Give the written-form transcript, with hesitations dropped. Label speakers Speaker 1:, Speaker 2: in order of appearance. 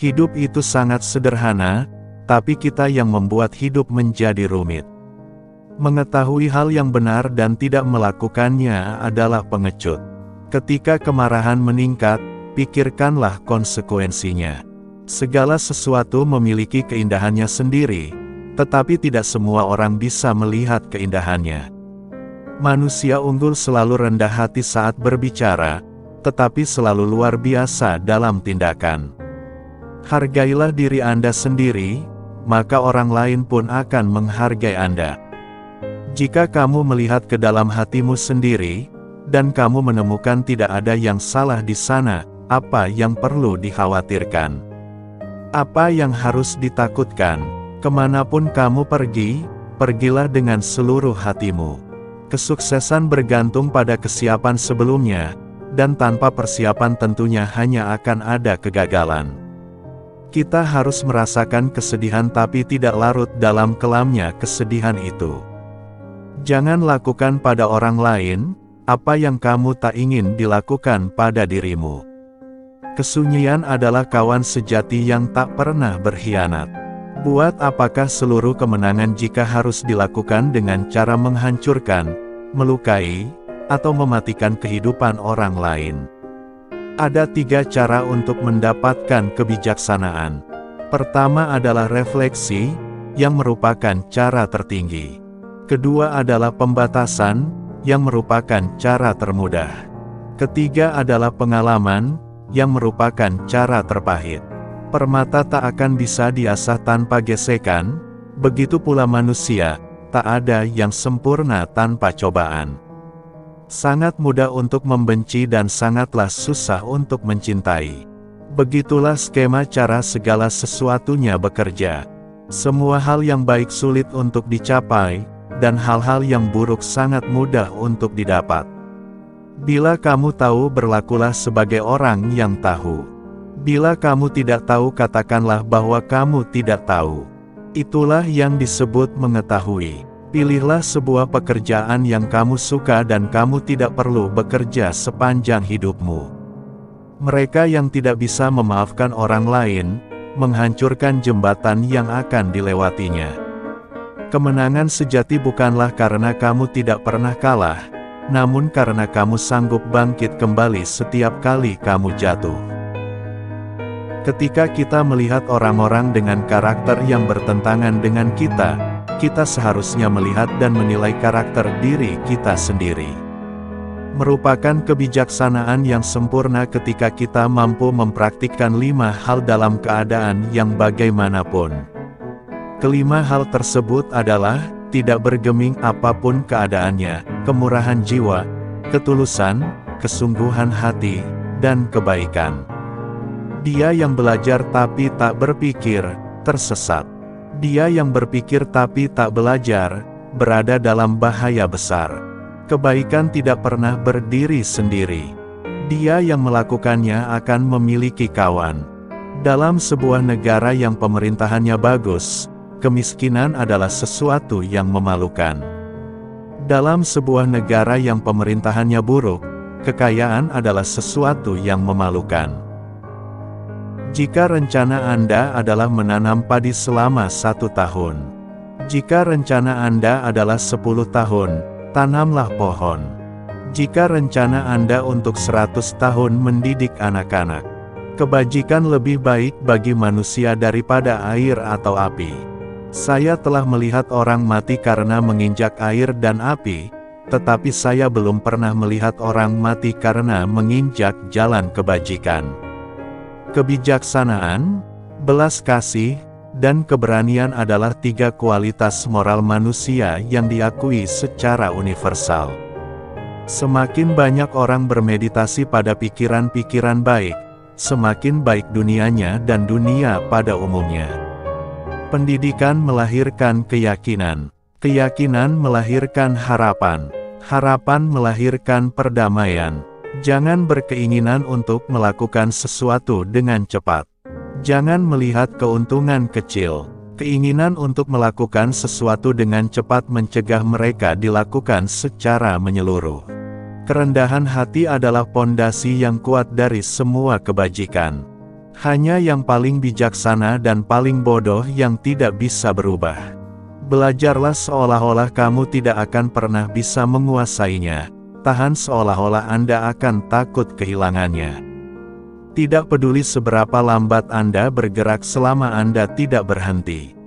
Speaker 1: Hidup itu sangat sederhana, tapi kita yang membuat hidup menjadi rumit. Mengetahui hal yang benar dan tidak melakukannya adalah pengecut. Ketika kemarahan meningkat, pikirkanlah konsekuensinya. Segala sesuatu memiliki keindahannya sendiri, tetapi tidak semua orang bisa melihat keindahannya. Manusia unggul selalu rendah hati saat berbicara, tetapi selalu luar biasa dalam tindakan. Hargailah diri Anda sendiri, maka orang lain pun akan menghargai Anda. Jika kamu melihat ke dalam hatimu sendiri, dan kamu menemukan tidak ada yang salah di sana, apa yang perlu dikhawatirkan? Apa yang harus ditakutkan? Kemanapun kamu pergi, pergilah dengan seluruh hatimu. Kesuksesan bergantung pada kesiapan sebelumnya, dan tanpa persiapan tentunya hanya akan ada kegagalan. Kita harus merasakan kesedihan tapi tidak larut dalam kelamnya kesedihan itu. Jangan lakukan pada orang lain apa yang kamu tak ingin dilakukan pada dirimu. Kesunyian adalah kawan sejati yang tak pernah berkhianat. Buat apakah seluruh kemenangan jika harus dilakukan dengan cara menghancurkan, melukai, atau mematikan kehidupan orang lain? Ada 3 cara untuk mendapatkan kebijaksanaan. Pertama adalah refleksi, yang merupakan cara tertinggi. Kedua adalah pembatasan, yang merupakan cara termudah. Ketiga adalah pengalaman, yang merupakan cara terpahit. Permata tak akan bisa diasah tanpa gesekan, begitu pula manusia, tak ada yang sempurna tanpa cobaan. Sangat mudah untuk membenci dan sangatlah susah untuk mencintai. Begitulah skema cara segala sesuatunya bekerja. Semua hal yang baik sulit untuk dicapai, dan hal-hal yang buruk sangat mudah untuk didapat. Bila kamu tahu, berlakulah sebagai orang yang tahu. Bila kamu tidak tahu, katakanlah bahwa kamu tidak tahu. Itulah yang disebut mengetahui. Pilihlah sebuah pekerjaan yang kamu suka dan kamu tidak perlu bekerja sepanjang hidupmu. Mereka yang tidak bisa memaafkan orang lain, menghancurkan jembatan yang akan dilewatinya. Kemenangan sejati bukanlah karena kamu tidak pernah kalah, namun karena kamu sanggup bangkit kembali setiap kali kamu jatuh. Ketika kita melihat orang-orang dengan karakter yang bertentangan dengan kita seharusnya melihat dan menilai karakter diri kita sendiri. Merupakan kebijaksanaan yang sempurna ketika kita mampu mempraktikkan 5 hal dalam keadaan yang bagaimanapun. Kelima hal tersebut adalah, tidak bergeming apapun keadaannya, kemurahan jiwa, ketulusan, kesungguhan hati, dan kebaikan. Dia yang belajar tapi tak berpikir, tersesat. Dia yang berpikir tapi tak belajar, berada dalam bahaya besar. Kebaikan tidak pernah berdiri sendiri. Dia yang melakukannya akan memiliki kawan. Dalam sebuah negara yang pemerintahannya bagus, kemiskinan adalah sesuatu yang memalukan. Dalam sebuah negara yang pemerintahannya buruk, kekayaan adalah sesuatu yang memalukan. Jika rencana Anda adalah menanam padi selama 1 tahun. Jika rencana Anda adalah 10 tahun, tanamlah pohon. Jika rencana Anda untuk 100 tahun mendidik anak-anak. Kebajikan lebih baik bagi manusia daripada air atau api. Saya telah melihat orang mati karena menginjak air dan api, tetapi saya belum pernah melihat orang mati karena menginjak jalan kebajikan. Kebijaksanaan, belas kasih, dan keberanian adalah 3 kualitas moral manusia yang diakui secara universal. Semakin banyak orang bermeditasi pada pikiran-pikiran baik, semakin baik dunianya dan dunia pada umumnya. Pendidikan melahirkan keyakinan. Keyakinan melahirkan harapan. Harapan melahirkan perdamaian. Jangan berkeinginan untuk melakukan sesuatu dengan cepat. Jangan melihat keuntungan kecil. Keinginan untuk melakukan sesuatu dengan cepat mencegah mereka dilakukan secara menyeluruh. Kerendahan hati adalah pondasi yang kuat dari semua kebajikan. Hanya yang paling bijaksana dan paling bodoh yang tidak bisa berubah. Belajarlah seolah-olah kamu tidak akan pernah bisa menguasainya. Tahan seolah-olah Anda akan takut kehilangannya. Tidak peduli seberapa lambat Anda bergerak selama Anda tidak berhenti.